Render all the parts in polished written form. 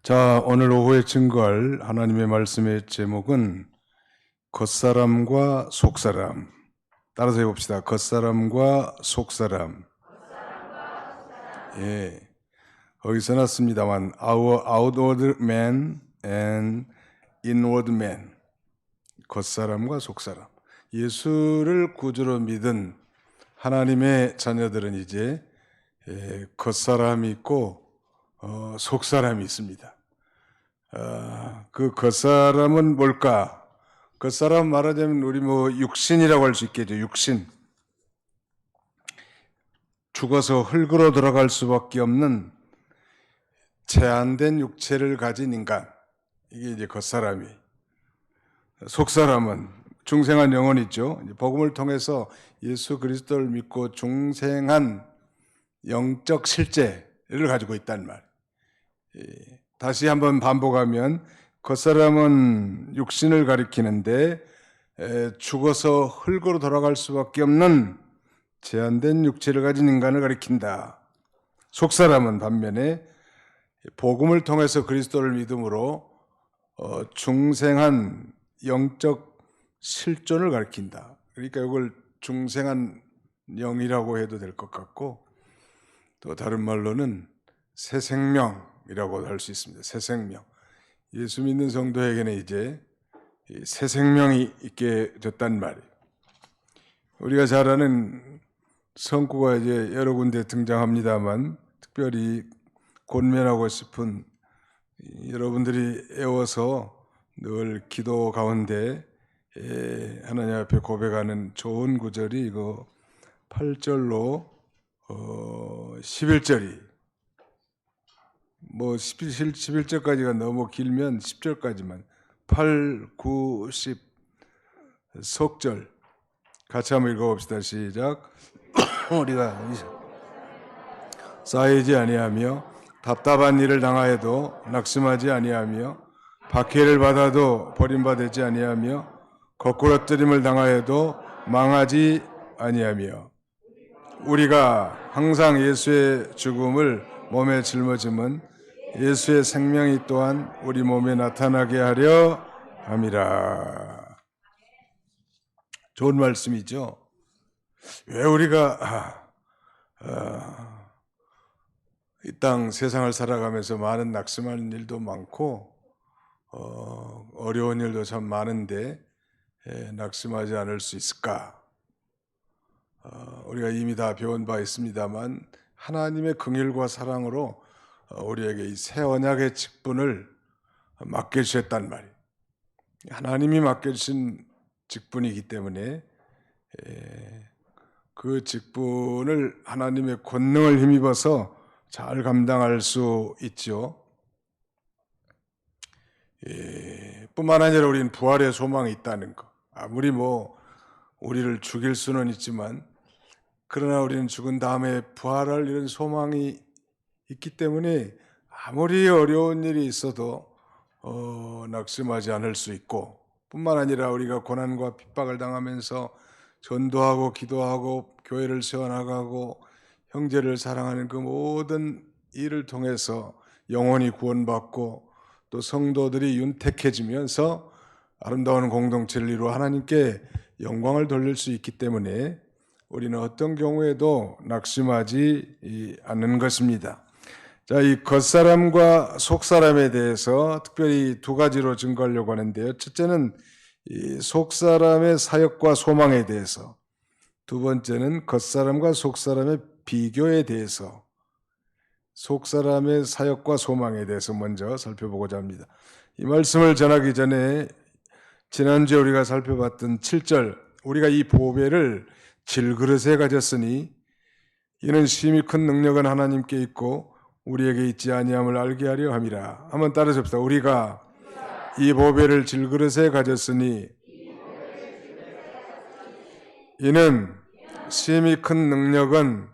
자, 오늘 오후에 증거할 하나님의 말씀의 제목은 겉사람과 속사람. 따라서 해봅시다. 겉사람과 속사람. 예, 거기서 났습니다만 Our outward man and inward man. 겉사람과 속사람. 예수를 구주로 믿은 하나님의 자녀들은 이제 겉사람이 있고 속사람이 있습니다. 그 겉사람은 뭘까? 겉사람 말하자면 우리 육신이라고 할 수 있겠죠. 육신. 죽어서 흙으로 돌아갈 수밖에 없는 제한된 육체를 가진 인간. 이게 이제 겉사람이. 속사람은 중생한 영혼이 있죠. 복음을 통해서 예수 그리스도를 믿고 중생한 영적 실제를 가지고 있단 말. 다시 한번 반복하면 겉사람은 육신을 가리키는데 죽어서 흙으로 돌아갈 수밖에 없는 제한된 육체를 가진 인간을 가리킨다. 속사람은 반면에 복음을 통해서 그리스도를 믿음으로 중생한 영적 실존을 가리킨다. 그러니까 이걸 중생한 영이라고 해도 될 것 같고, 또 다른 말로는 새 생명이라고 할 수 있습니다. 새 생명. 예수 믿는 성도에게는 이제 새 생명이 있게 됐단 말이에요. 우리가 잘 아는 성구가 이제 여러 군데 등장합니다만, 특별히 권면하고 싶은 여러분들이 애워서 늘 기도 가운데 하나님 앞에 고백하는 좋은 구절이 이거 8절로 11절이 11절까지가 너무 길면 10절까지만 8, 9, 10 속절 같이 한번 읽어봅시다. 시작. 우리가 쌓이지 아니하며 답답한 일을 당하여도 낙심하지 아니하며 박해를 받아도 버림받지 아니하며 거꾸러뜨림을 당하여도 망하지 아니하며 우리가 항상 예수의 죽음을 몸에 짊어짐은 예수의 생명이 또한 우리 몸에 나타나게 하려 함이라. 좋은 말씀이죠. 왜 우리가 이 땅 세상을 살아가면서 많은 낙심하는 일도 많고 어려운 일도 참 많은데 낙심하지 않을 수 있을까? 우리가 이미 다 배운 바 있습니다만 하나님의 긍휼과 사랑으로 우리에게 이 새 언약의 직분을 맡겨주셨단 말이에요. 하나님이 맡겨주신 직분이기 때문에 그 직분을 하나님의 권능을 힘입어서 잘 감당할 수 있죠. 뿐만 아니라 우리는 부활의 소망이 있다는 것. 아무리 우리를 죽일 수는 있지만 그러나 우리는 죽은 다음에 부활할 이런 소망이 있기 때문에 아무리 어려운 일이 있어도 낙심하지 않을 수 있고, 뿐만 아니라 우리가 고난과 핍박을 당하면서 전도하고 기도하고 교회를 세워나가고 형제를 사랑하는 그 모든 일을 통해서 영혼이 구원받고 또 성도들이 윤택해지면서 아름다운 공동체를 이루어 하나님께 영광을 돌릴 수 있기 때문에 우리는 어떤 경우에도 낙심하지 않는 것입니다. 자, 이 겉사람과 속사람에 대해서 특별히 두 가지로 증거하려고 하는데요. 첫째는 이 속사람의 사역과 소망에 대해서, 두 번째는 겉사람과 속사람의 비교에 대해서, 속사람의 사역과 소망에 대해서 먼저 살펴보고자 합니다. 이 말씀을 전하기 전에 지난주에 우리가 살펴봤던 7절, 우리가 이 보배를 질그릇에 가졌으니 이는 심히 큰 능력은 하나님께 있고 우리에게 있지 아니함을 알게 하려 함이라. 한번 따라서 봅시다. 우리가 이 보배를 질그릇에 가졌으니 이는 심히 큰 능력은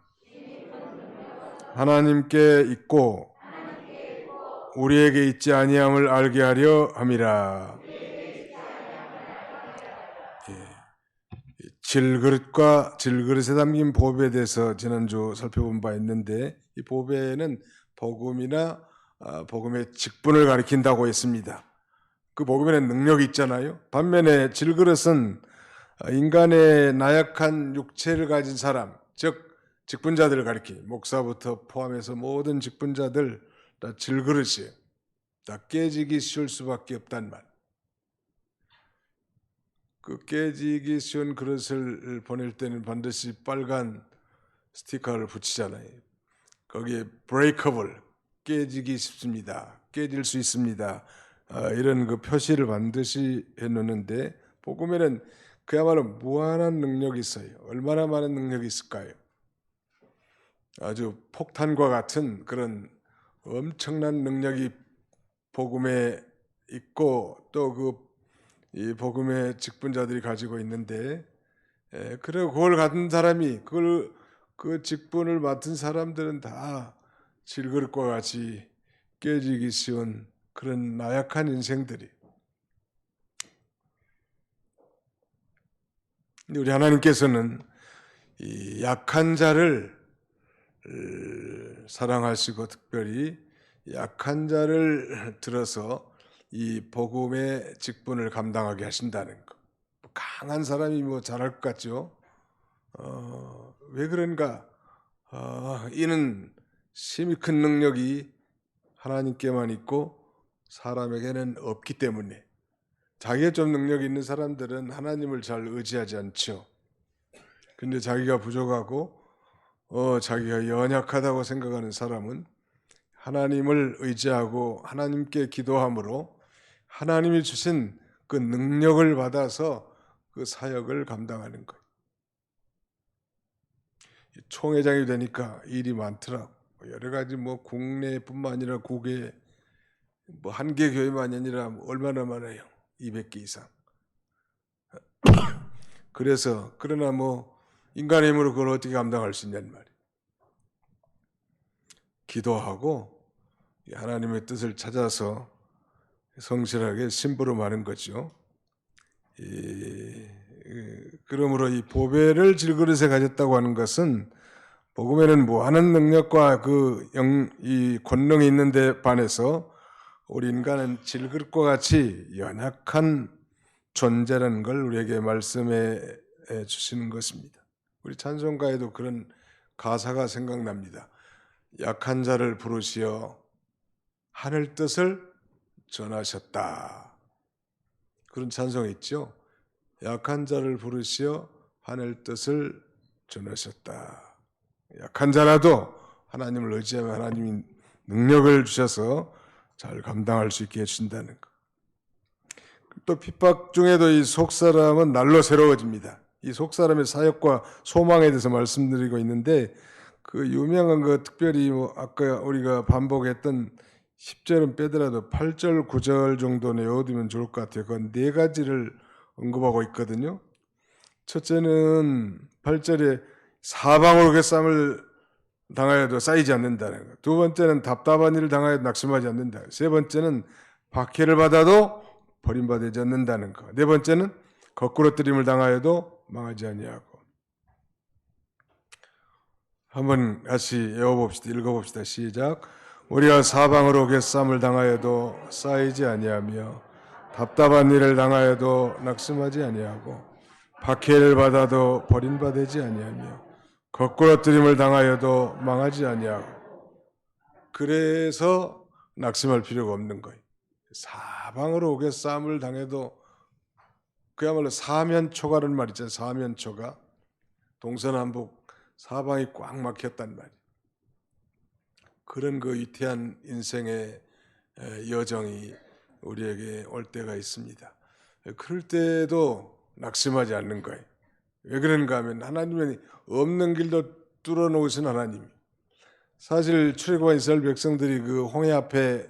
하나님께 있고 우리에게 있지 아니함을 알게 하려 함이라. 질그릇과 질그릇에 담긴 보배에 대해서 지난주 살펴본 바 있는데, 이 보배는 복음이나 복음의 직분을 가리킨다고 했습니다. 그 복음에는 능력이 있잖아요. 반면에 질그릇은 인간의 나약한 육체를 가진 사람, 즉 직분자들을 가리키, 목사부터 포함해서 모든 직분자들 다 질그릇이에요. 다 깨지기 쉬울 수밖에 없단 말. 그 깨지기 쉬운 그릇을 보낼 때는 반드시 빨간 스티커를 붙이잖아요. 거기에 breakable, 깨지기 쉽습니다. 깨질 수 있습니다. 이런 그 표시를 반드시 해놓는데 복음에는 그야말로 무한한 능력이 있어요. 얼마나 많은 능력이 있을까요? 아주 폭탄과 같은 그런 엄청난 능력이 복음에 있고 또 이 복음의 직분자들이 가지고 있는데, 그리고 그걸 갖은 사람이 그 직분을 맡은 사람들은 다 질그릇과 같이 깨지기 쉬운 그런 나약한 인생들이. 근데 우리 하나님께서는 이 약한 자를 사랑하시고 특별히 약한 자를 들어서 이 복음의 직분을 감당하게 하신다는 것. 강한 사람이 뭐 잘할 것 같죠? 왜 그런가? 이는 심히 큰 능력이 하나님께만 있고 사람에게는 없기 때문에. 자기가 좀 능력이 있는 사람들은 하나님을 잘 의지하지 않죠. 근데 자기가 부족하고 자기가 연약하다고 생각하는 사람은 하나님을 의지하고 하나님께 기도함으로 하나님이 주신 그 능력을 받아서 그 사역을 감당하는 거예요. 총회장이 되니까 일이 많더라고. 여러 가지 뭐 국내뿐만 아니라 국외 뭐 한 개 교회만이 아니라 얼마나 많아요. 200개 이상. 그러나 뭐 인간의 힘으로 그걸 어떻게 감당할 수 있냐는 말이에요. 기도하고 하나님의 뜻을 찾아서 성실하게 심부름하는 거죠. 그러므로 이 보배를 질그릇에 가졌다고 하는 것은 복음에는 무한한 능력과 이 권능이 있는데 반해서 우리 인간은 질그릇과 같이 연약한 존재라는 걸 우리에게 말씀해 주시는 것입니다. 우리 찬송가에도 그런 가사가 생각납니다. 약한 자를 부르시어 하늘 뜻을 전하셨다. 그런 찬송이 있죠. 약한 자를 부르시어 하늘 뜻을 전하셨다. 약한 자라도 하나님을 의지하면 하나님이 능력을 주셔서 잘 감당할 수 있게 해주신다는 것. 또 핍박 중에도 이 속사람은 날로 새로워집니다. 이 속사람의 사역과 소망에 대해서 말씀드리고 있는데 그 유명한 거 특별히 뭐 아까 우리가 반복했던 10절은 빼더라도 8절, 9절 정도는 외워두면 좋을 것 같아요. 그 네 가지를 언급하고 있거든요. 첫째는 8절에 사방으로 괴쌈을 당하여도 쌓이지 않는다는 것. 두 번째는 답답한 일을 당하여도 낙심하지 않는다. 세 번째는 박해를 받아도 버림받지 않는다는 것. 네 번째는 거꾸로뜨림을 당하여도 망하지 아니하고. 한번 같이 외워봅시다. 읽어봅시다. 시작. 우리가 사방으로 괴쌈을 당하여도 쌓이지 아니하며 답답한 일을 당하여도 낙심하지 아니하고 박해를 받아도 버림받지 아니하며 거꾸로뜨림을 당하여도 망하지 아니하고. 그래서 낙심할 필요가 없는 거예요. 사방으로 괴쌈을 당해도 그야말로 사면초가라는 말 있잖아요. 사면초가. 동서남북 사방이 꽉 막혔단 말이에요. 그런 그 위태한 인생의 여정이 우리에게 올 때가 있습니다. 그럴 때도 낙심하지 않는 거예요. 왜 그런가 하면 하나님은 없는 길도 뚫어놓으신 하나님. 사실 출애굽한 이스라엘 백성들이 그 홍해 앞에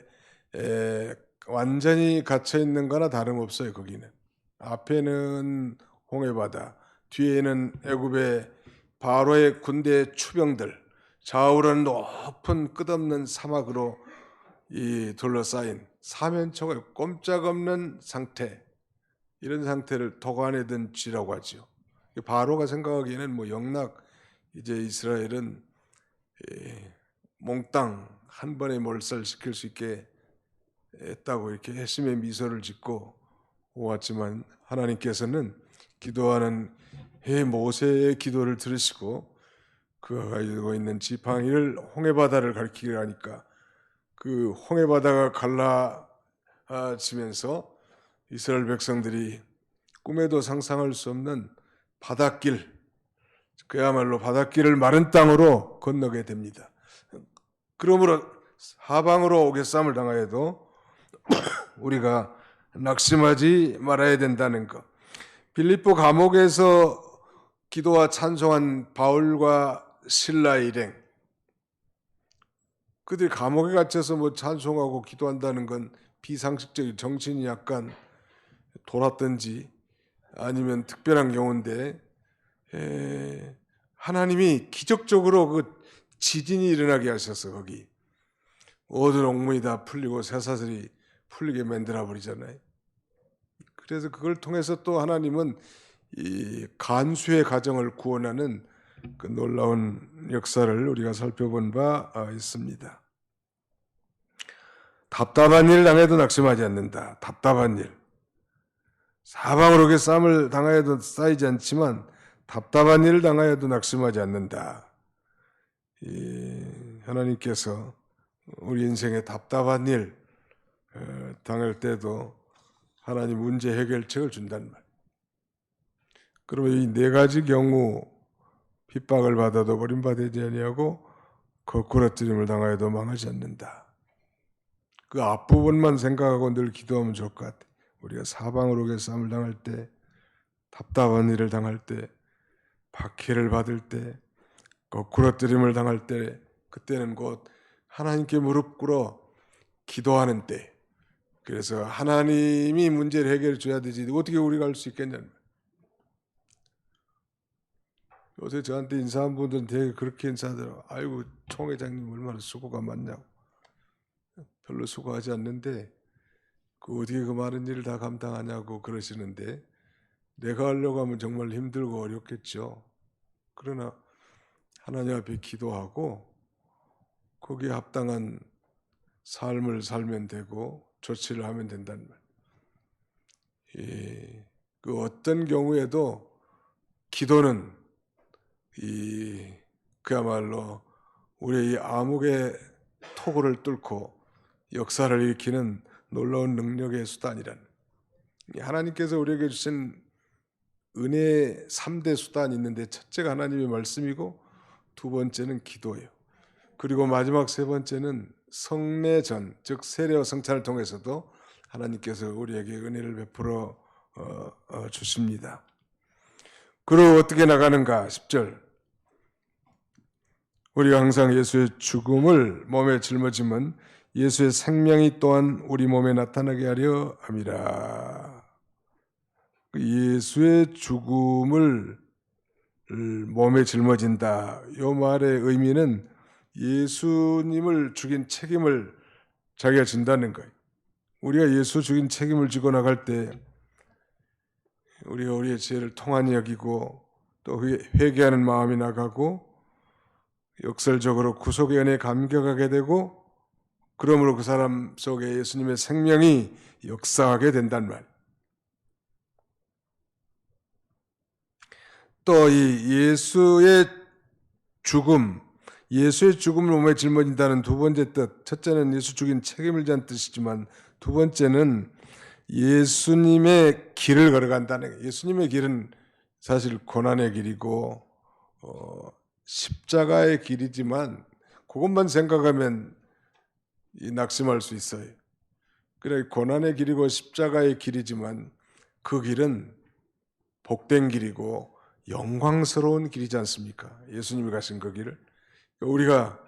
완전히 갇혀 있는 거나 다름없어요. 거기는 앞에는 홍해바다, 뒤에는 애굽의 바로의 군대 추병들, 좌우로는 높은 끝없는 사막으로 이 둘러싸인 사면초가 꼼짝없는 상태, 이런 상태를 도관에 든 쥐라고 하죠. 바로가 생각하기에는 뭐 영락 이제 이스라엘은 몽땅 한 번에 몰살시킬 수 있게 했다고 이렇게 회심의 미소를 짓고 오았지만 하나님께서는 기도하는 모세의 기도를 들으시고 그가 가지고 있는 지팡이를 홍해바다를 가리키게 하니까 그 홍해바다가 갈라지면서 이스라엘 백성들이 꿈에도 상상할 수 없는 바닷길, 그야말로 바닷길을 마른 땅으로 건너게 됩니다. 그러므로 하방으로 오개쌈을 당하여도 우리가 낙심하지 말아야 된다는 것. 빌립보 감옥에서 기도와 찬송한 바울과 실라의 일행, 그들이 감옥에 갇혀서 뭐 찬송하고 기도한다는 건 비상식적인, 정신이 약간 돌았든지 아니면 특별한 경우인데, 하나님이 기적적으로 그 지진이 일어나게 하셔서 거기 모든 옥문이 다 풀리고 쇠사슬이 풀리게 만들어 버리잖아요. 그래서 그걸 통해서 또 하나님은 이 간수의 가정을 구원하는 그 놀라운 역사를 우리가 살펴본 바 있습니다. 답답한 일 당해도 낙심하지 않는다. 답답한 일. 사방으로 싸움을 당하여도 쌓이지 않지만 답답한 일을 당하여도 낙심하지 않는다. 하나님께서 우리 인생에 답답한 일 당할 때도 하나님 문제 해결책을 준단 말. 그러면 이 네 가지 경우 핍박을 받아도 버림받지 아니하고 거꾸러뜨림을 당하여도 망하지 않는다. 그 앞부분만 생각하고 늘 기도하면 좋을 것 같아요. 우리가 사방으로 싸움을 당할 때, 답답한 일을 당할 때, 박해를 받을 때, 거꾸러뜨림을 당할 때, 그때는 곧 하나님께 무릎 꿇어 기도하는 때. 그래서 하나님이 문제를 해결해 줘야 되지 어떻게 우리가 할 수 있겠냐는 거예요. 요새 저한테 인사한 분들은 되게 그렇게 인사하더라고요. 아이고 총회장님 얼마나 수고가 많냐고. 별로 수고하지 않는데 어떻게 그 많은 일을 다 감당하냐고 그러시는데, 내가 하려고 하면 정말 힘들고 어렵겠죠. 그러나 하나님 앞에 기도하고 거기에 합당한 삶을 살면 되고 조치를 하면 된다는 말. 그 어떤 경우에도 기도는 그야말로 우리의 이 암흑의 토굴을 뚫고 역사를 일으키는 놀라운 능력의 수단이라는, 하나님께서 우리에게 주신 은혜의 3대 수단이 있는데, 첫째가 하나님의 말씀이고 두 번째는 기도예요. 그리고 마지막 세 번째는 성례전, 즉 세례와 성찬을 통해서도 하나님께서 우리에게 은혜를 베풀어 주십니다. 그리고 어떻게 나가는가? 10절. 우리가 항상 예수의 죽음을 몸에 짊어지면 예수의 생명이 또한 우리 몸에 나타나게 하려 함이라. 예수의 죽음을 몸에 짊어진다. 이 말의 의미는 예수님을 죽인 책임을 자기가 진다는 거예요. 우리가 예수 죽인 책임을 지고 나갈 때 우리가 우리의 죄를 통한히 여기고 또 회개하는 마음이 나가고 역설적으로 구속의 은혜에 감격하게 되고, 그러므로 그 사람 속에 예수님의 생명이 역사하게 된단 말. 또 이 예수의 죽음을 몸에 짊어진다는 두 번째 뜻, 첫째는 예수 죽인 책임을 지는 뜻이지만 두 번째는 예수님의 길을 걸어간다는 거예요. 예수님의 길은 사실 고난의 길이고 십자가의 길이지만 그것만 생각하면 낙심할 수 있어요. 그래, 고난의 길이고 십자가의 길이지만 그 길은 복된 길이고 영광스러운 길이지 않습니까? 예수님이 가신 그 길을. 우리가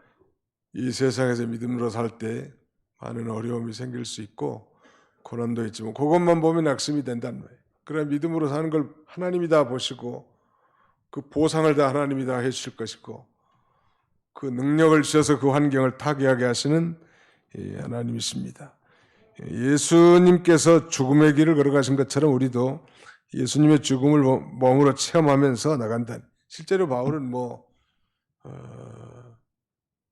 이 세상에서 믿음으로 살 때 많은 어려움이 생길 수 있고 고난도 있지만 그것만 보면 낙심이 된다는 거예요. 그래, 믿음으로 사는 걸 하나님이 다 보시고 그 보상을 다 하나님이 다 해주실 것이고 그 능력을 주셔서 그 환경을 타개하게 하시는 하나님이십니다. 예수님께서 죽음의 길을 걸어가신 것처럼 우리도 예수님의 죽음을 몸으로 체험하면서 나간다. 실제로 바울은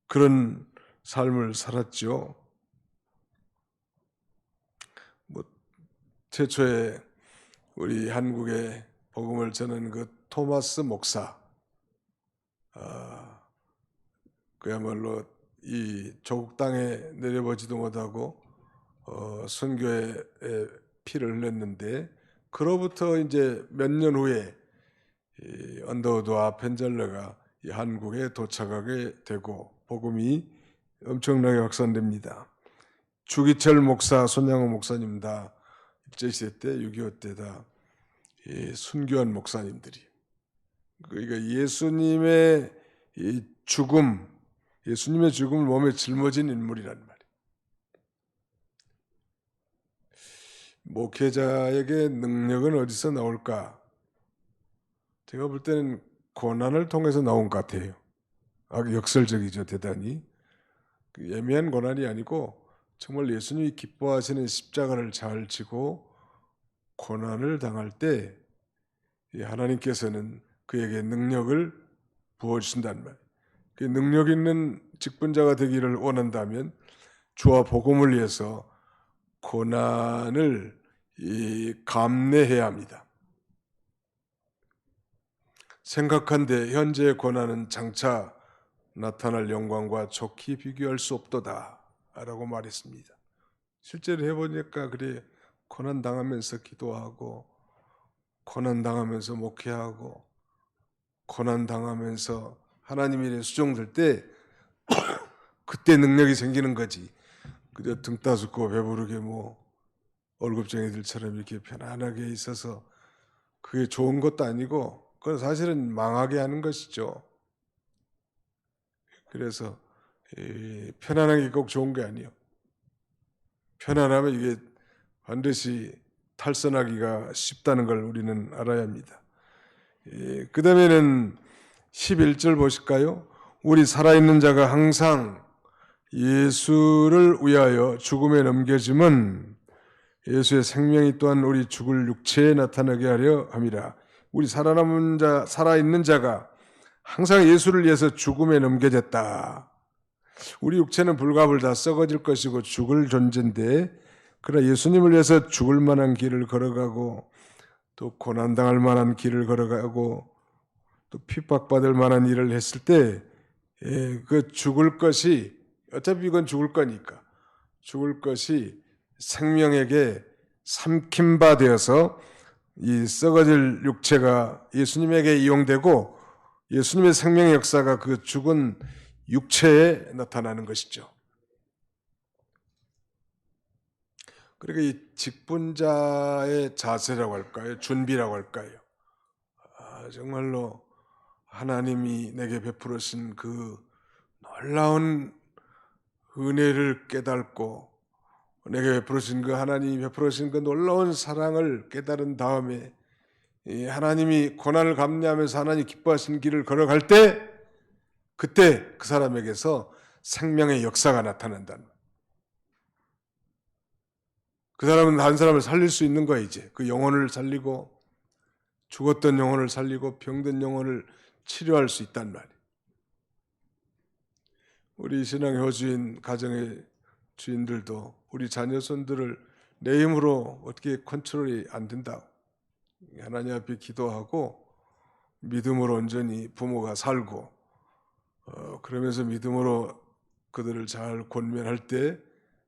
그런 삶을 살았죠. 뭐 최초에 우리 한국에 복음을 전한 그 토마스 목사, 그야말로 이 조국 땅에 내려보지도 못하고 선교에 피를 흘렸는데, 그로부터 이제 몇 년 후에 이 언더우드와 펜젤러가 이 한국에 도착하게 되고 복음이 엄청나게 확산됩니다. 주기철 목사, 손양호 목사님 다 일제시대 때, 6.25 때 다 순교한 목사님들이, 그러니까 예수님의 이 죽음, 예수님의 죽음을 몸에 짊어진 인물이란 말이에요. 목회자에게 능력은 어디서 나올까? 제가 볼 때는 고난을 통해서 나온 것 같아요. 역설적이죠, 대단히. 예미한 고난이 아니고 정말 예수님이 기뻐하시는 십자가를 잘 지고 고난을 당할 때 하나님께서는 그에게 능력을 부어주신단 말이에요. 그 능력 있는 직분자가 되기를 원한다면 주와 복음을 위해서 고난을 감내해야 합니다. 생각한데 현재의 고난은 장차 나타날 영광과 좋게 비교할 수 없도다 라고 말했습니다. 실제로 해보니까 그래, 고난 당하면서 기도하고 고난 당하면서 목회하고 고난 당하면서 하나님 일에 수종될 때 그때 능력이 생기는 거지. 그저 등 따숩고 배부르게 뭐 월급쟁이들처럼 이렇게 편안하게 있어서 그게 좋은 것도 아니고, 그건 사실은 망하게 하는 것이죠. 그래서 편안하게 꼭 좋은 게 아니에요. 편안하면 이게 반드시 탈선하기가 쉽다는 걸 우리는 알아야 합니다. 그 다음에는 11절 보실까요? 우리 살아있는 자가 항상 예수를 위하여 죽음에 넘겨짐은 예수의 생명이 또한 우리 죽을 육체에 나타나게 하려 함이라. 우리 살아있는 자가 항상 예수를 위해서 죽음에 넘겨졌다. 우리 육체는 불가불 썩어질 것이고 죽을 존재인데, 그러나 예수님을 위해서 죽을 만한 길을 걸어가고 또 고난당할 만한 길을 걸어가고 또 핍박받을 만한 일을 했을 때 그 죽을 것이, 어차피 이건 죽을 거니까 죽을 것이 생명에게 삼킨 바 되어서 이 썩어질 육체가 예수님에게 이용되고 예수님의 생명의 역사가 그 죽은 육체에 나타나는 것이죠. 그러니까 이 직분자의 자세라고 할까요? 준비라고 할까요? 정말로 하나님이 내게 베풀으신 그 놀라운 은혜를 깨닫고 내게 베풀으신 그 하나님이 베풀으신 그 놀라운 사랑을 깨달은 다음에 하나님이 고난을 감내하면서 하나님 기뻐하신 길을 걸어갈 때, 그때 그 사람에게서 생명의 역사가 나타난다는 거예요. 그 사람은 다른 사람을 살릴 수 있는 거야. 이제 그 영혼을 살리고 죽었던 영혼을 살리고 병든 영혼을 치료할 수 있단 말이에요. 우리 신앙의 호주인 가정의 주인들도 우리 자녀손들을 내 힘으로 어떻게 컨트롤이 안 된다고 하나님 앞에 기도하고 믿음으로 온전히 부모가 살고 그러면서 믿음으로 그들을 잘 권면할 때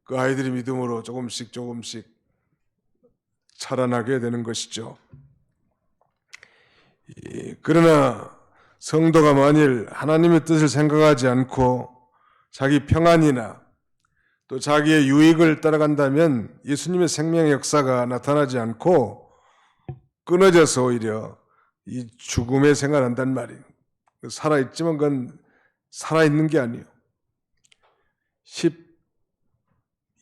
그 아이들이 믿음으로 조금씩 자라나게 되는 것이죠. 그러나 성도가 만일 하나님의 뜻을 생각하지 않고 자기 평안이나 또 자기의 유익을 따라간다면 예수님의 생명의 역사가 나타나지 않고 끊어져서 오히려 이 죽음에 생활한단 말이에요. 살아있지만 그건 살아있는 게 아니에요.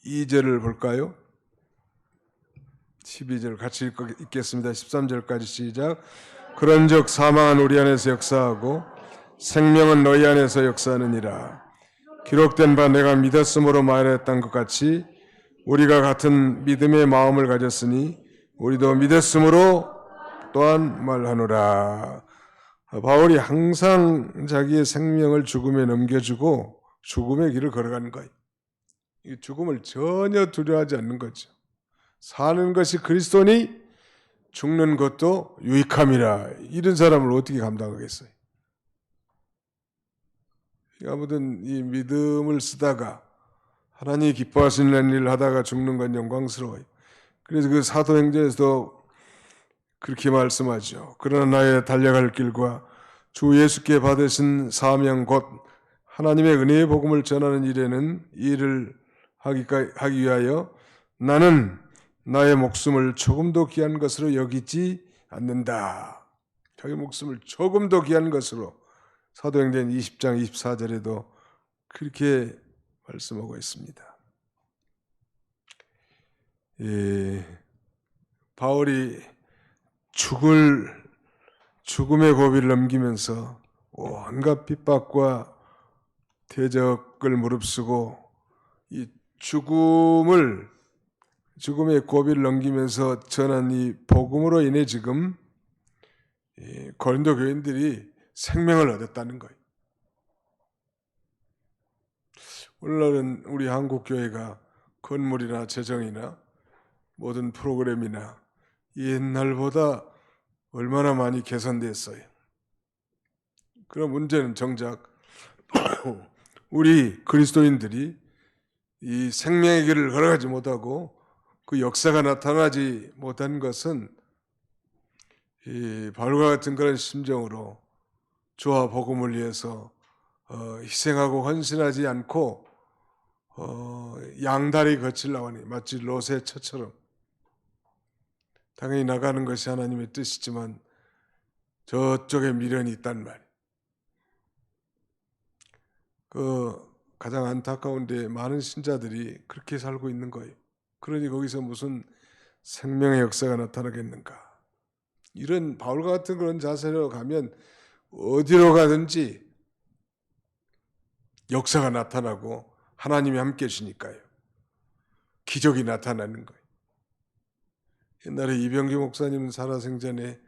12절을 볼까요? 12절 같이 읽겠습니다. 13절까지 시작. 그런즉 사망은 우리 안에서 역사하고 생명은 너희 안에서 역사하느니라. 기록된 바 내가 믿었으므로 말했던 것 같이 우리가 같은 믿음의 마음을 가졌으니 우리도 믿었으므로 또한 말하노라. 바울이 항상 자기의 생명을 죽음에 넘겨주고 죽음의 길을 걸어가는 거예요. 이 죽음을 전혀 두려워하지 않는 거죠. 사는 것이 그리스도니 죽는 것도 유익함이라. 이런 사람을 어떻게 감당하겠어요? 아무튼 이 믿음을 쓰다가 하나님이 기뻐하시는 일을 하다가 죽는 건 영광스러워요. 그래서 그 사도행전에서도 그렇게 말씀하죠. 그러나 나의 달려갈 길과 주 예수께 받으신 사명 곧 하나님의 은혜의 복음을 전하는 일에는 일을 하기 위하여 나는 나의 목숨을 조금도 귀한 것으로 여기지 않는다. 자기 목숨을 조금도 귀한 것으로 사도행전 20장 24절에도 그렇게 말씀하고 있습니다. 바울이 죽음의 고비를 넘기면서 온갖 핍박과 대적을 무릅쓰고 이 죽음의 고비를 넘기면서 전한 이 복음으로 인해 지금 고린도 교인들이 생명을 얻었다는 거예요. 오늘날은 우리 한국 교회가 건물이나 재정이나 모든 프로그램이나 옛날보다 얼마나 많이 개선됐어요. 그런 문제는 정작 우리 그리스도인들이 이 생명의 길을 걸어가지 못하고 그 역사가 나타나지 못한 것은 이 바울과 같은 그런 심정으로 주와 복음을 위해서 희생하고 헌신하지 않고 양다리 거치려고 하니 마치 롯의 처처럼 당연히 나가는 것이 하나님의 뜻이지만 저쪽에 미련이 있단 말이에요. 가장 안타까운데 많은 신자들이 그렇게 살고 있는 거예요. 그러니 거기서 무슨 생명의 역사가 나타나겠는가. 이런 바울과 같은 그런 자세로 가면 어디로 가든지 역사가 나타나고 하나님이 함께 해주니까요. 기적이 나타나는 거예요. 옛날에 이병규 목사님은 살아생전에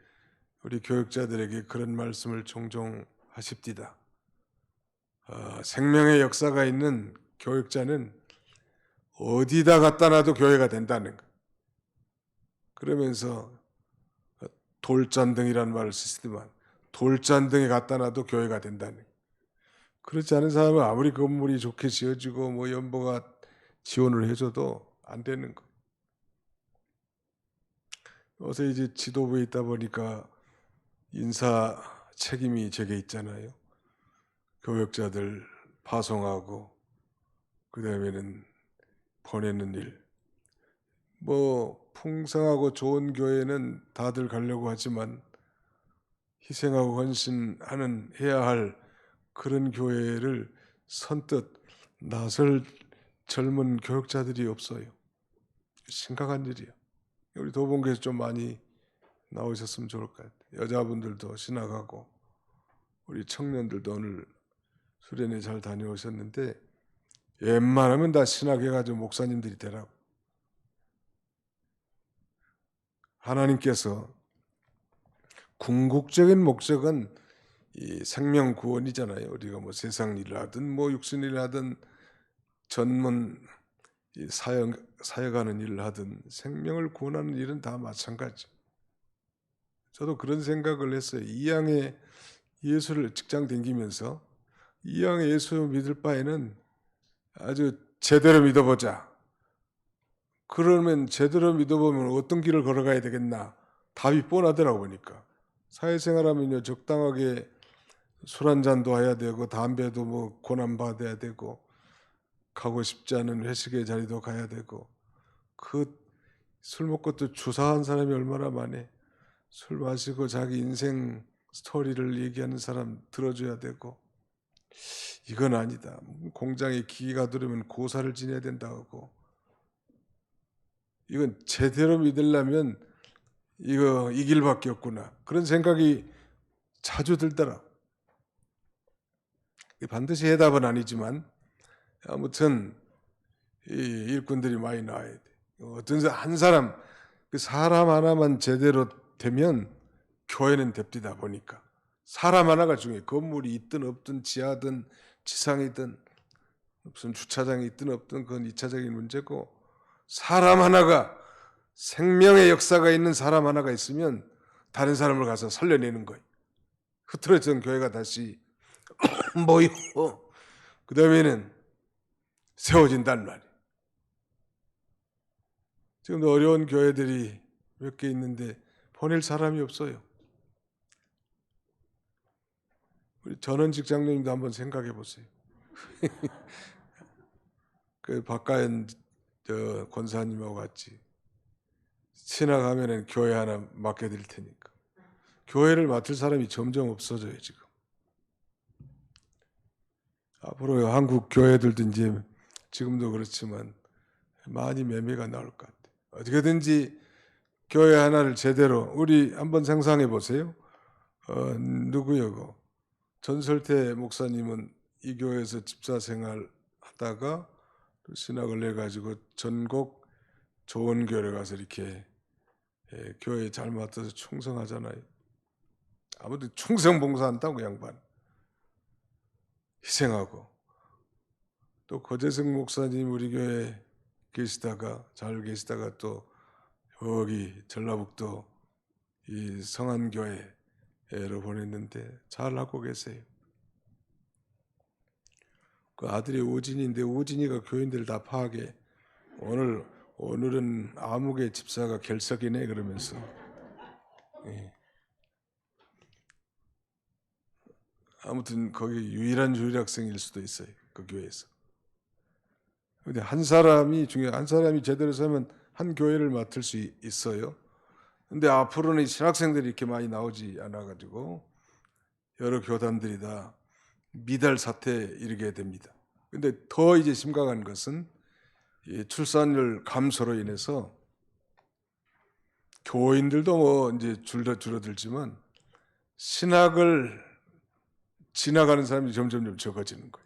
우리 교육자들에게 그런 말씀을 종종 하십디다. 생명의 역사가 있는 교육자는 어디다 갖다 놔도 교회가 된다는 거. 그러면서 돌잔등이라는 말을 쓰시더만 돌잔등에 갖다 놔도 교회가 된다는 거. 그렇지 않은 사람은 아무리 건물이 좋게 지어지고 뭐 연보가 지원을 해줘도 안 되는 거. 요새 이제 지도부에 있다 보니까 인사 책임이 제게 있잖아요. 교역자들 파송하고 그 다음에는 보내는 일. 뭐 풍성하고 좋은 교회는 다들 가려고 하지만 희생하고 헌신하는 해야 할 그런 교회를 선뜻 나설 젊은 교역자들이 없어요. 심각한 일이야. 우리 도봉교에서 좀 많이 나오셨으면 좋을 것 같아요. 여자분들도 신학하고 우리 청년들도 오늘 수련회 잘 다녀오셨는데 웬만하면 다 신학해가지고 목사님들이 되라고. 하나님께서 궁극적인 목적은 이 생명 구원이잖아요. 우리가 뭐 세상 일을 하든 뭐 육신 일을 하든 전문 사역하는 일을 하든 생명을 구원하는 일은 다 마찬가지. 저도 그런 생각을 했어요. 이양의 예수를 직장 다니면서 이양의 예수 믿을 바에는 아주 제대로 믿어보자. 그러면 제대로 믿어보면 어떤 길을 걸어가야 되겠나. 답이 뻔하더라고 보니까. 사회생활하면요 적당하게 술 한잔도 해야 되고 담배도 뭐 고난받아야 되고 가고 싶지 않은 회식의 자리도 가야 되고 그 술 먹고 또 주사한 사람이 얼마나 많네. 술 마시고 자기 인생 스토리를 얘기하는 사람 들어줘야 되고 이건 아니다. 공장에 기계가 들어오면 고사를 지내야 된다고. 이건 제대로 믿으려면 이거 이 길밖에 없구나. 그런 생각이 자주 들더라. 반드시 해답은 아니지만 아무튼 이 일꾼들이 많이 나와야 돼. 어떤 한 사람 그 사람 하나만 제대로 되면 교회는 됩디다 보니까 사람 하나가 중요해. 건물이 있든 없든 지하든 지상이든 무슨 주차장이 있든 없든 그건 2차적인 문제고, 사람 하나가, 생명의 역사가 있는 사람 하나가 있으면 다른 사람을 가서 살려내는 거예요. 흐트러진 교회가 다시 모이고 그 다음에는 세워진단 말이에요. 지금도 어려운 교회들이 몇 개 있는데 보낼 사람이 없어요. 우리 전원 직장님도 한번 생각해 보세요. 그 박가연 권사님하고 같이 지나가면은 교회 하나 맡겨드릴 테니까. 교회를 맡을 사람이 점점 없어져요 지금. 앞으로 한국 교회들도 이제 지금도 그렇지만 많이 매매가 나올 것 같아요. 어떻게든지 교회 하나를 제대로, 우리 한번 상상해 보세요. 누구요? 전설태 목사님은 이 교회에서 집사 생활 하다가 신학을 내가지고 전국 좋은 교회를 가서 이렇게 교회에 잘 맡아서 충성하잖아요. 아무튼 충성 봉사한다고 양반. 희생하고. 또 고재성 목사님 우리 교회에 잘 계시다가 또 여기 전라북도 이 성안교회로 보냈는데 잘하고 계세요. 그 아들이 오진이인데 오진이가 교인들 다 파악해. 오늘은 아무개 집사가 결석이네 그러면서. 예. 아무튼 거기 유일한 유일학생일 수도 있어요. 그 교회에서. 근데 한 사람이 중요해. 한 사람이 제대로 서면 한 교회를 맡을 수 있어요. 근데 앞으로는 이 신학생들이 이렇게 많이 나오지 않아가지고 여러 교단들이 다 미달 사태에 이르게 됩니다. 근데 더 이제 심각한 것은 이 출산율 감소로 인해서 교인들도 뭐 이제 줄어들지만 신학을 지나가는 사람이 점점 적어지는 거예요.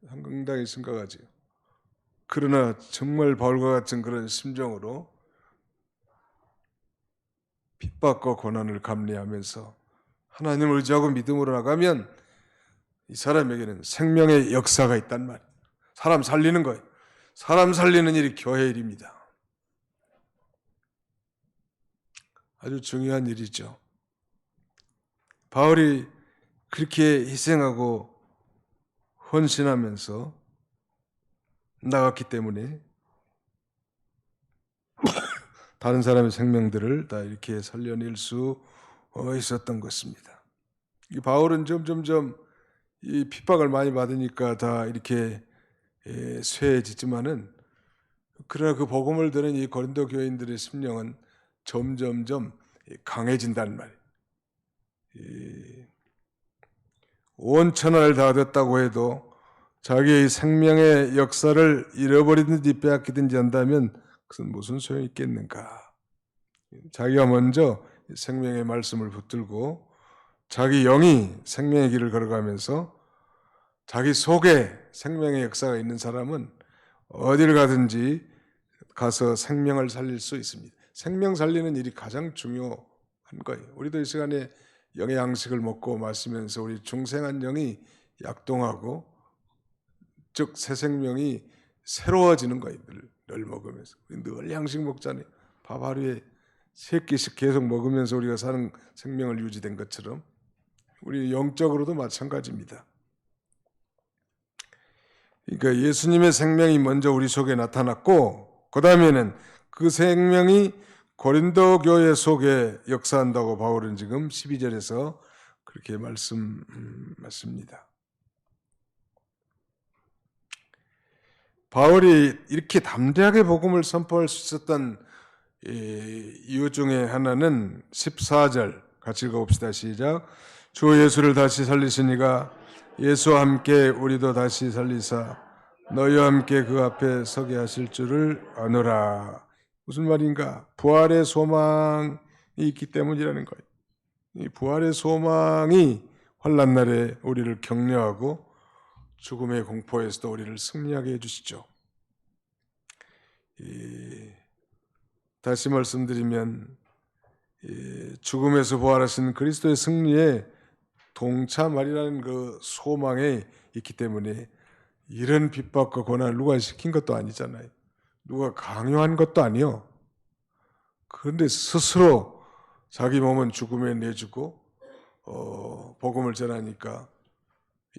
상당히 심각하지요. 그러나 정말 바울과 같은 그런 심정으로 핍박과 고난을 감내하면서 하나님을 의지하고 믿음으로 나가면 이 사람에게는 생명의 역사가 있단 말이에요. 사람 살리는 거예요. 사람 살리는 일이 교회 일입니다. 아주 중요한 일이죠. 바울이 그렇게 희생하고 헌신하면서 나갔기 때문에 다른 사람의 생명들을 다 이렇게 살려낼 수 있었던 것입니다. 이 바울은 점점점 이 핍박을 많이 받으니까 다 이렇게 쇠해지지만은, 그러나 그 복음을 들은 이 고린도 교인들의 심령은 점점점 강해진단 말이에요. 온 천하를 다 얻었다고 해도 자기의 생명의 역사를 잃어버리든지 빼앗기든지 한다면 그것은 무슨 소용이 있겠는가. 자기가 먼저 생명의 말씀을 붙들고 자기 영이 생명의 길을 걸어가면서 자기 속에 생명의 역사가 있는 사람은 어디를 가든지 가서 생명을 살릴 수 있습니다. 생명 살리는 일이 가장 중요한 거예요. 우리도 이 시간에 영의 양식을 먹고 마시면서 우리 중생한 영이 약동하고, 즉 새 생명이 새로워지는 거예요. 늘 먹으면서. 늘 양식 먹잖아요. 밥 하루에 3끼씩 계속 먹으면서 우리가 사는 생명을 유지된 것처럼 우리 영적으로도 마찬가지입니다. 그러니까 예수님의 생명이 먼저 우리 속에 나타났고, 그 다음에는 그 생명이 고린도 교회 속에 역사한다고 바울은 지금 12절에서 그렇게 말씀하십니다. 바울이 이렇게 담대하게 복음을 선포할 수 있었던 이유 중에 하나는 14절 같이 읽어봅시다. 시작. 주 예수를 다시 살리시니가 예수와 함께 우리도 다시 살리사 너희와 함께 그 앞에 서게 하실 줄을 아노라. 무슨 말인가? 부활의 소망이 있기 때문이라는 거예요. 이 부활의 소망이 환난 날에 우리를 격려하고 죽음의 공포에서도 우리를 승리하게 해주시죠. 다시 말씀드리면 죽음에서 부활하신 그리스도의 승리에 동참하리라는 그 소망에 있기 때문에 이런 핍박과 고난을 누가 시킨 것도 아니잖아요. 누가 강요한 것도 아니요. 그런데 스스로 자기 몸은 죽음에 내주고 복음을 전하니까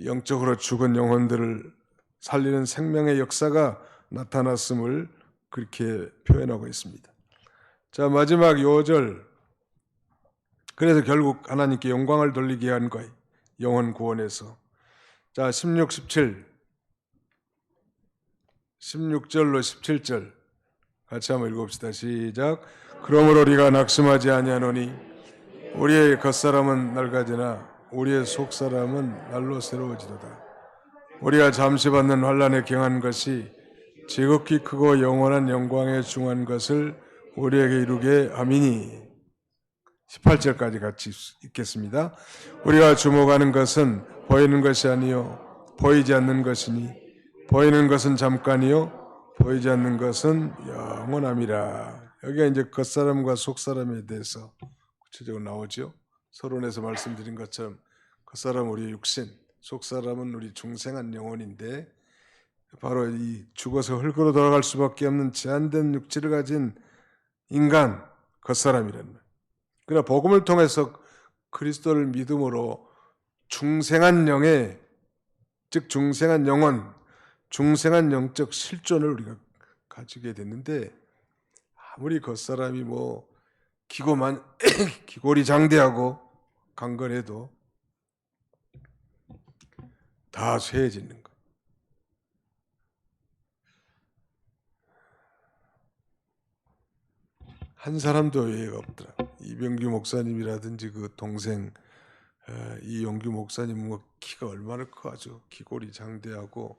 영적으로 죽은 영혼들을 살리는 생명의 역사가 나타났음을 그렇게 표현하고 있습니다. 자, 마지막 요절. 그래서 결국 하나님께 영광을 돌리게 위한 거예요. 영혼 구원에서. 자, 16, 17. 16절로 17절 같이 한번 읽읍시다. 시작. 그러므로 우리가 낙심하지 아니하노니 우리의 겉사람은 낡아지나 우리의 속사람은 날로 새로워지도다. 우리가 잠시 받는 환난에 경한 것이 지극히 크고 영원한 영광에 중한 것을 우리에게 이루게 함이니. 18절까지 같이 읽겠습니다. 우리가 주목하는 것은 보이는 것이 아니요 보이지 않는 것이니 보이는 것은 잠깐이요 보이지 않는 것은 영원함이라. 여기가 이제 겉사람과 속사람에 대해서 구체적으로 나오죠. 서론에서 말씀드린 것처럼 겉사람은 우리 육신, 속사람은 우리 중생한 영혼인데 바로 이 죽어서 흙으로 돌아갈 수밖에 없는 제한된 육체를 가진 인간, 겉사람이란 말. 그러나 복음을 통해서 그리스도를 믿음으로 중생한 영의, 즉 중생한 영혼, 중생한 영적 실존을 우리가 가지게 됐는데 아무리 겉사람이 뭐 기골이 장대하고 강건해도 다 쇠해지는 거. 한 사람도 예외가 없더라. 이병규 목사님이라든지 그 동생 이용규 목사님 뭐 키가 얼마나 커 아주 기골이 장대하고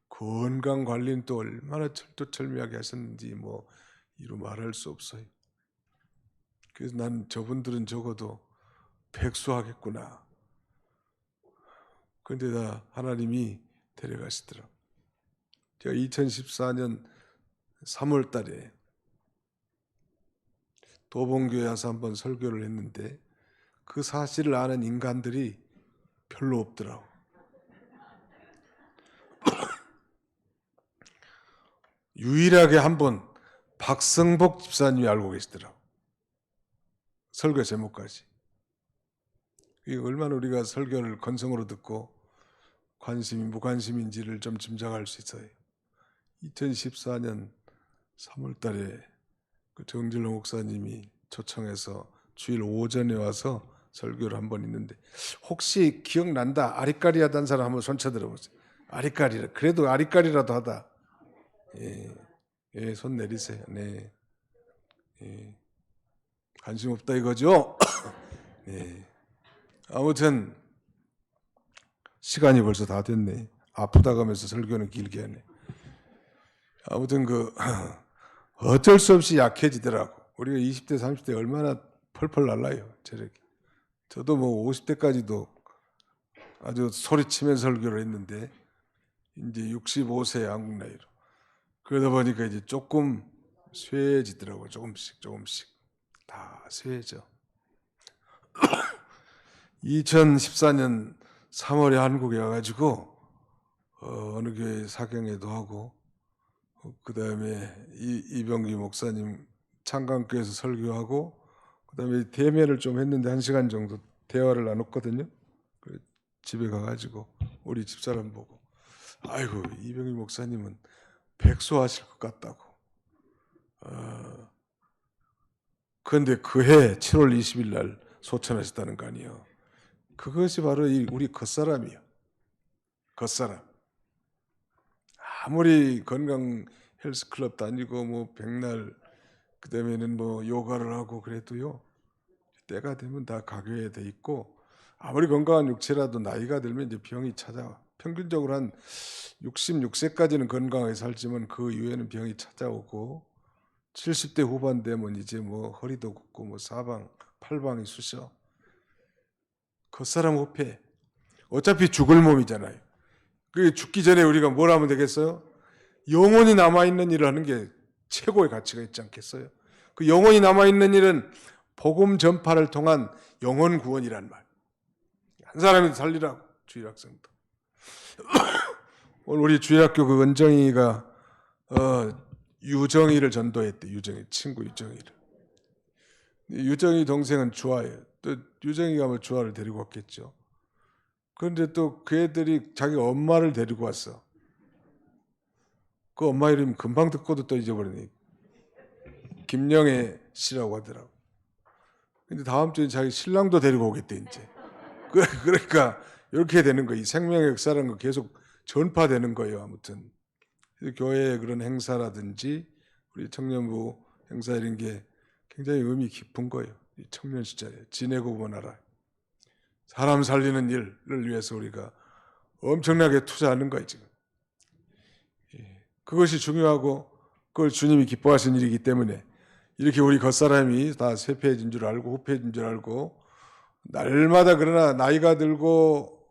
건강 관리는 또 얼마나 철두철미하게 하셨는지 뭐 이루 말할 수 없어요. 그래서 난 저분들은 적어도 백수하겠구나. 그런데 다 하나님이 데려가시더라. 제가 2014년 3월 달에 도봉교회 와서 한번 설교를 했는데 그 사실을 아는 인간들이 별로 없더라고. 유일하게 한 번 박성복 집사님이 알고 계시더라고. 설교 제목까지. 이게 얼마나 우리가 설교를 건성으로 듣고 관심이 무관심인지를 좀 짐작할 수 있어요. 2014년 3월 달에 그 정진로 목사님이 초청해서 주일 오전에 와서 설교를 한 번 있는데 혹시 기억난다 아리까리하다는 사람 한번 손 쳐들어보세요. 아리까리라 그래도 아리까리라도 하다. 예, 손 내리세요. 네, 예, 관심 없다 이거죠. 네. 아무튼 시간이 벌써 다 됐네. 아프다 가면서 설교는 길게 하네. 아무튼 그 어쩔 수 없이 약해지더라고. 우리가 20대 30대 얼마나 펄펄 날라요. 저렇게. 저도 뭐 50대까지도 아주 소리치면서 설교를 했는데 이제 65세 한국 나이로. 그러다 보니까 이제 조금 쇠해지더라고요. 조금씩 다 쇠해져. 2014년 3월에 한국에 와가지고 어느 교회 사경회도 하고 그 다음에 이병기 목사님 창강교회에서 설교하고 그 다음에 대면을 좀 했는데 1시간 정도 대화를 나눴거든요. 집에 가가지고 우리 집사람 보고 아이고 이병기 목사님은 백수하실 것 같다고. 그런데 그해 7월 20일 날 소천하셨다는 거 아니에요. 그것이 바로 우리 겉사람이에요. 겉사람. 아무리 건강 헬스클럽 다니고 뭐 백날 그다음에는 뭐 요가를 하고 그래도요. 때가 되면 다 가교에 돼 있고 아무리 건강한 육체라도 나이가 들면 이제 병이 찾아와. 평균적으로 한 66세까지는 건강하게 살지만 그 이후에는 병이 찾아오고 70대 후반 되면 이제 뭐 허리도 굽고 뭐 사방, 팔방이 쑤셔. 겉사람 호패. 어차피 죽을 몸이잖아요. 그 죽기 전에 우리가 뭘 하면 되겠어요? 영원히 남아있는 일을 하는 게 최고의 가치가 있지 않겠어요? 그 영원히 남아있는 일은 복음 전파를 통한 영혼 구원이란 말. 한 사람이 살리라고. 주일학생도. 오늘 우리 주일학교 그 은정이가 유정이를 전도했대. 유정이 친구 유정이를. 유정이 동생은 주아예요. 또 유정이가 뭐 주아를 데리고 왔겠죠. 그런데 또 그 애들이 자기 엄마를 데리고 왔어. 그 엄마 이름 금방 듣고도 또 잊어버리네. 김영애 씨라고 하더라고. 근데 다음 주에 자기 신랑도 데리고 오겠대 이제. 그러니까 이렇게 되는 거예요. 이 생명의 역사라는 거 계속 전파되는 거예요. 아무튼 교회의 그런 행사라든지 우리 청년부 행사 이런 게 굉장히 의미 깊은 거예요. 이 청년 시절에 지내고 보나라. 사람 살리는 일을 위해서 우리가 엄청나게 투자하는 거예요 지금. 그것이 중요하고 그걸 주님이 기뻐하신 일이기 때문에 이렇게 우리 겉사람이 다 쇠폐해진 줄 알고 후폐해진 줄 알고 날마다 그러나 나이가 들고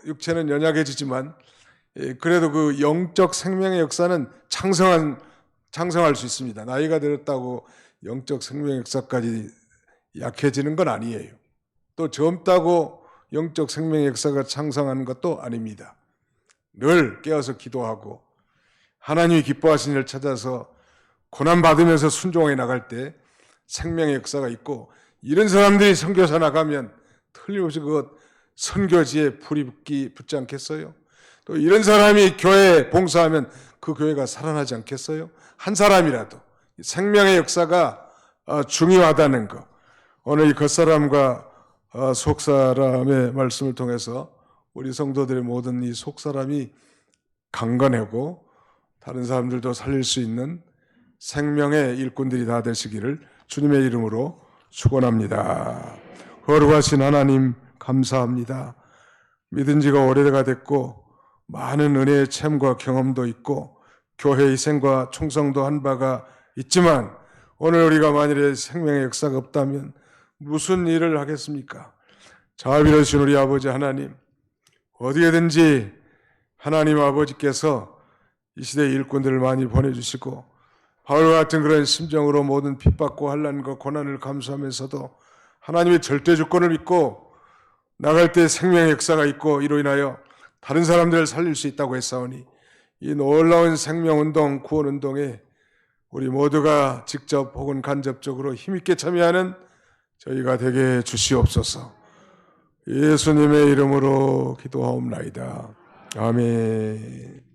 육체는 연약해지지만 그래도 그 영적 생명의 역사는 창성할 수 있습니다. 나이가 들었다고 영적 생명의 역사까지 약해지는 건 아니에요. 또 젊다고 영적 생명의 역사가 창성하는 것도 아닙니다. 늘 깨어서 기도하고 하나님이 기뻐하신 일을 찾아서 고난받으면서 순종해 나갈 때 생명의 역사가 있고 이런 사람들이 선교사 나가면 틀림없이 그것 선교지에 불이 붙지 않겠어요? 또 이런 사람이 교회에 봉사하면 그 교회가 살아나지 않겠어요? 한 사람이라도 생명의 역사가 중요하다는 것. 오늘 이 겉사람과 속사람의 말씀을 통해서 우리 성도들의 모든 이 속사람이 강건하고 다른 사람들도 살릴 수 있는 생명의 일꾼들이 다 되시기를 주님의 이름으로 축원합니다. 거룩하신 하나님 감사합니다. 믿은 지가 오래가 됐고 많은 은혜의 체험과 경험도 있고 교회 희생과 충성도 한 바가 있지만 오늘 우리가 만일에 생명의 역사가 없다면 무슨 일을 하겠습니까? 자비로우신 우리 아버지 하나님, 어디에든지 하나님 아버지께서 이 시대의 일꾼들을 많이 보내주시고 바울과 같은 그런 심정으로 모든 핍박과 환난과 고난을 감수하면서도 하나님의 절대 주권을 믿고 나갈 때 생명의 역사가 있고 이로 인하여 다른 사람들을 살릴 수 있다고 했사오니 이 놀라운 생명운동, 구원운동에 우리 모두가 직접 혹은 간접적으로 힘있게 참여하는 저희가 되게 주시옵소서. 예수님의 이름으로 기도하옵나이다. 아멘.